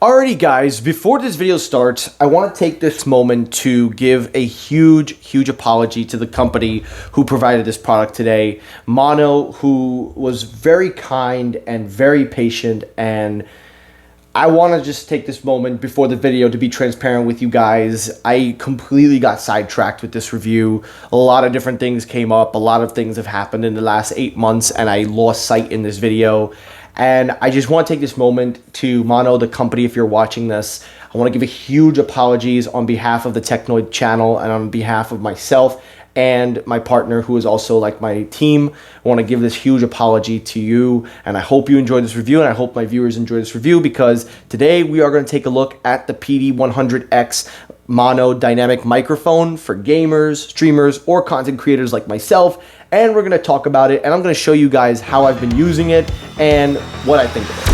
Alrighty guys, before this video starts, I want to take this moment to give a huge apology to the company who provided this product today. Maono, who was very kind and very patient, and I want to just take this moment before the video to be transparent with you guys. I completely got sidetracked with this review. A lot of different things came up, a lot of things have happened in the last 8 months, and I lost sight in this video. And I just want to take this moment to Maono, the company, if you're watching this. I want to give a huge apologies on behalf of the Technoid channel and on behalf of myself and my partner, who is also like my team. I want to give this huge apology to you, and I hope you enjoyed this review, and I hope my viewers enjoy this review, because today we are going to take a look at the PD100X Maono dynamic microphone for gamers, streamers, or content creators like myself. And we're going to talk about it, and I'm going to show you guys how I've been using it and what I think of it.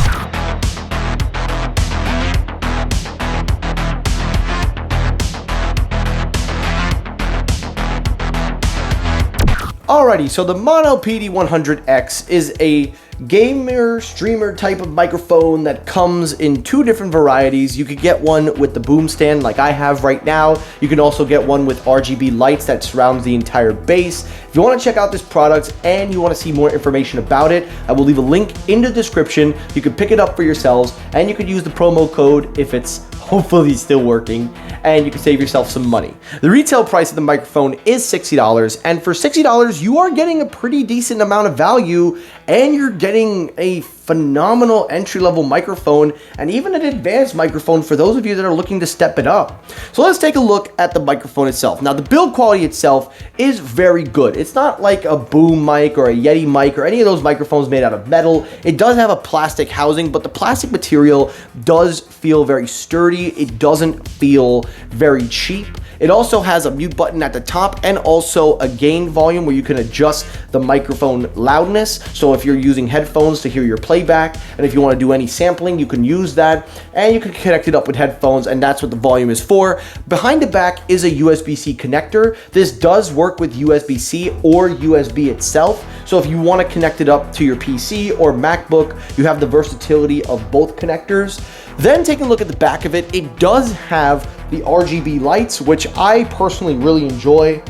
Alrighty, so the Maono PD100X is a gamer streamer type of microphone that comes in 2 different varieties. You could get one with the boom stand like I have right now. You can also get one with RGB lights that surrounds the entire base. If you want to check out this product and you want to see more information about it, I will leave a link in the description. You can pick it up for yourselves, and you could use the promo code if it's hopefully still working, and you can save yourself some money. The retail price of the microphone is $60, and for $60 you are getting a pretty decent amount of value, and you're getting a phenomenal entry-level microphone and even an advanced microphone for those of you that are looking to step it up. So let's take a look at the microphone itself. Now, the build quality itself is very good. It's not like a boom mic or a Yeti mic or any of those microphones made out of metal. It does have a plastic housing, but the plastic material does feel very sturdy. It doesn't feel very cheap. It also has a mute button at the top and also a gain volume where you can adjust the microphone loudness. So if you're using headphones to hear your playback, and if you want to do any sampling, you can use that, and you can connect it up with headphones, and that's what the volume is for. Behind the back is a USB-C connector. This does work with USB-C or USB itself. So if you want to connect it up to your PC or MacBook, you have the versatility of both connectors. Then taking a look at the back of it, it does have the RGB lights, which I personally really enjoy.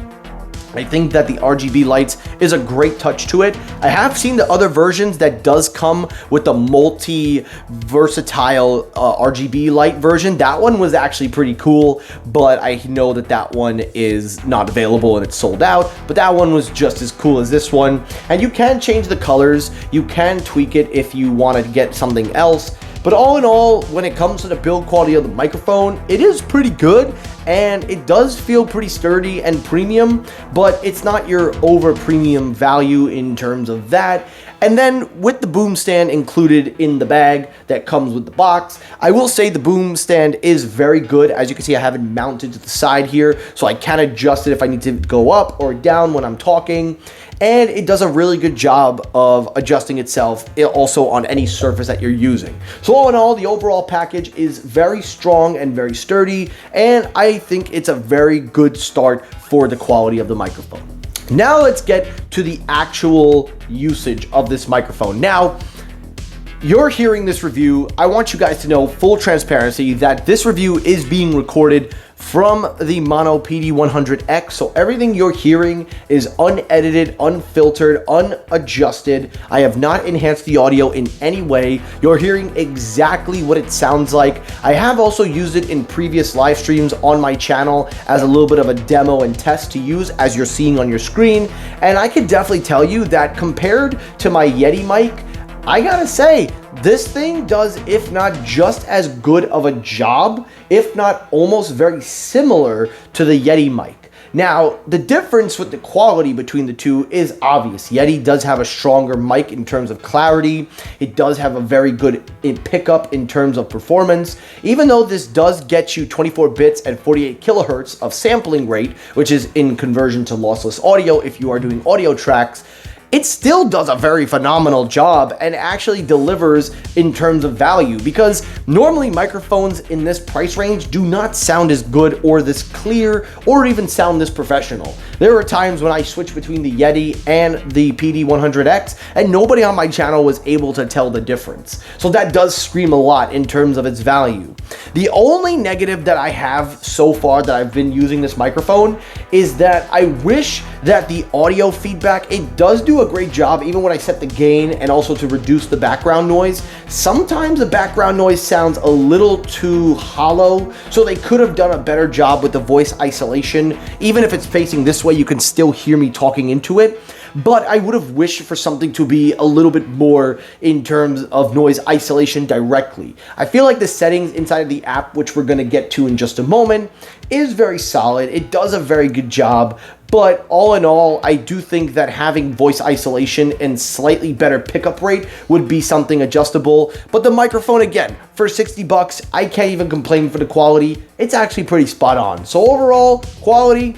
I think that the RGB lights is a great touch to it. I have seen the other versions that does come with the multi-versatile RGB light version. That one was actually pretty cool, but I know that that one is not available and it's sold out. But that one was just as cool as this one. And you can change the colors. You can tweak it if you want to get something else. But all in all, when it comes to the build quality of the microphone, it is pretty good, and it does feel pretty sturdy and premium, but it's not your over premium value in terms of that. And then with the boom stand included in the bag that comes with the box, I will say the boom stand is very good. As you can see, I have it mounted to the side here, so I can adjust it if I need to go up or down when I'm talking. And it does a really good job of adjusting itself also on any surface that you're using. So all in all, the overall package is very strong and very sturdy, and I think it's a very good start for the quality of the microphone. Now let's get to the actual usage of this microphone. Now, you're hearing this review. I want you guys to know, full transparency, that this review is being recorded from the Maono PD100X. So everything you're hearing is unedited, unfiltered, unadjusted. I have not enhanced the audio in any way. You're hearing exactly what it sounds like. I have also used it in previous live streams on my channel as a little bit of a demo and test to use, as you're seeing on your screen. And I can definitely tell you that compared to my Yeti mic, I gotta say, this thing does, if not just as good of a job, if not almost very similar to the Yeti mic. Now, the difference with the quality between the two is obvious. Yeti does have a stronger mic in terms of clarity. It does have a very good pickup in terms of performance. Even though this does get you 24 bits and 48 kilohertz of sampling rate, which is in conversion to lossless audio if you are doing audio tracks, it still does a very phenomenal job and actually delivers in terms of value, because normally microphones in this price range do not sound as good or this clear or even sound this professional. There were times when I switched between the Yeti and the PD100X and nobody on my channel was able to tell the difference. So that does scream a lot in terms of its value. The only negative that I have so far that I've been using this microphone is that I wish that the audio feedback, it does do a great job even when I set the gain and also to reduce the background noise. Sometimes the background noise sounds a little too hollow, so they could have done a better job with the voice isolation. Even if it's facing this way, you can still hear me talking into it. But I would have wished for something to be a little bit more in terms of noise isolation directly. I feel like the settings inside of the app, which we're going to get to in just a moment, is very solid. It does a very good job. But all in all, I do think that having voice isolation and slightly better pickup rate would be something adjustable. But the microphone, again, for 60 bucks, I can't even complain for the quality. It's actually pretty spot on. So overall, quality,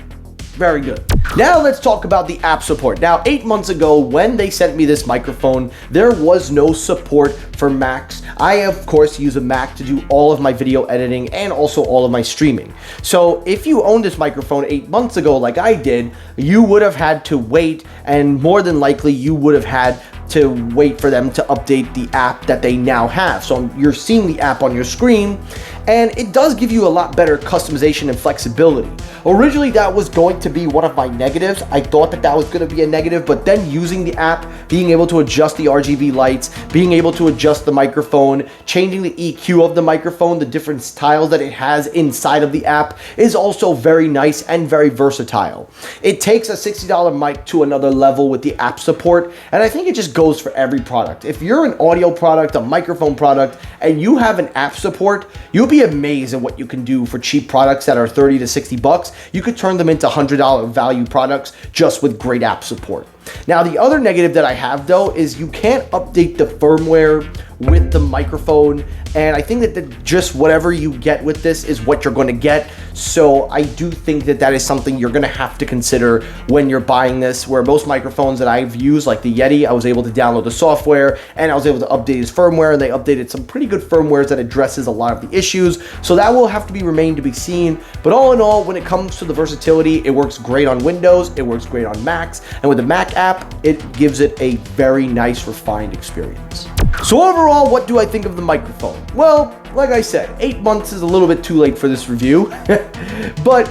very good. Now let's talk about the app support. Now, 8 months ago, when they sent me this microphone, there was no support for Macs. I, of course, use a Mac to do all of my video editing and also all of my streaming. So if you owned this microphone 8 months ago, like I did, you would have had to wait, and more than likely you would have had to wait for them to update the app that they now have. So you're seeing the app on your screen, and it does give you a lot better customization and flexibility. Originally, that was going to be one of my negatives. I thought that that was going to be a negative, but then using the app, being able to adjust the RGB lights, being able to adjust the microphone, changing the EQ of the microphone, the different styles that it has inside of the app is also very nice and very versatile. It takes a $60 mic to another level with the app support, and I think it just goes for every product. If you're an audio product, a microphone product, and you have an app support, you'll be amazed at what you can do for cheap products that are 30 to 60 bucks. You could turn them into $100 value products just with great app support. Now, the other negative that I have though is you can't update the firmware with the microphone, and I think that just whatever you get with this is what you're going to get. So I do think that that is something you're going to have to consider when you're buying this, where most microphones that I've used, like the Yeti, I was able to download the software and I was able to update its firmware, and they updated some pretty good firmwares that addresses a lot of the issues. So that will have to remain to be seen. But all in all, when it comes to the versatility, it works great on Windows, it works great on Macs, and with the Mac app, it gives it a very nice, refined experience. So overall, what do I think of the microphone? Well, like I said, 8 months is a little bit too late for this review, but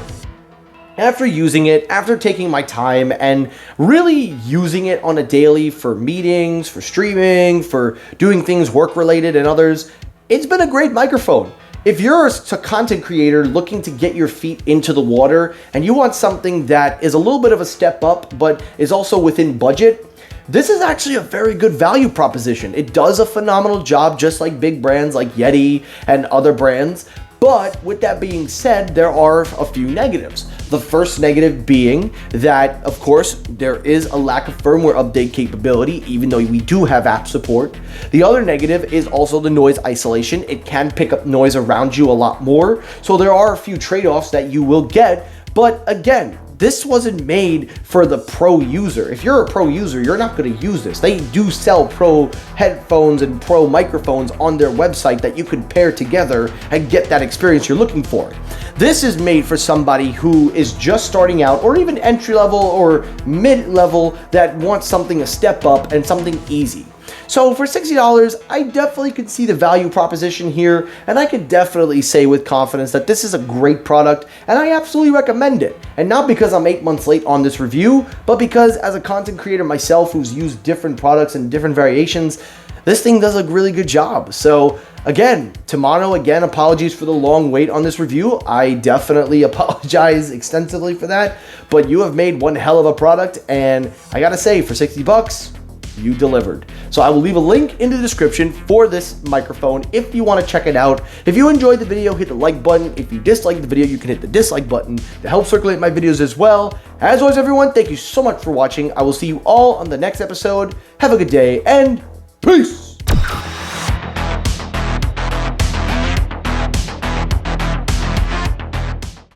after using it, after taking my time and really using it on a daily for meetings, for streaming, for doing things work-related and others, it's been a great microphone. If you're a content creator looking to get your feet into the water and you want something that is a little bit of a step up but is also within budget, this is actually a very good value proposition. It does a phenomenal job, just like big brands like Yeti and other brands. But with that being said, there are a few negatives. The first negative being that, of course, there is a lack of firmware update capability, even though we do have app support. The other negative is also the noise isolation. It can pick up noise around you a lot more. So there are a few trade-offs that you will get. But again, this wasn't made for the pro user. If you're a pro user, you're not going to use this. They do sell pro headphones and pro microphones on their website that you could pair together and get that experience you're looking for. This is made for somebody who is just starting out, or even entry level or mid level, that wants something a step up and something easy. So for $60, I definitely could see the value proposition here, and I could definitely say with confidence that this is a great product, and I absolutely recommend it. And not because I'm 8 months late on this review, but because as a content creator myself who's used different products and different variations, this thing does a really good job. So again, to Maono, again, apologies for the long wait on this review. I definitely apologize extensively for that, but you have made one hell of a product, and I gotta say, for 60 bucks, you delivered. So I will leave a link in the description for this microphone if you want to check it out. If you enjoyed the video, hit the like button. If you disliked the video, you can hit the dislike button to help circulate my videos as well. As always, everyone, thank you so much for watching. I will see you all on the next episode. Have a good day, and peace!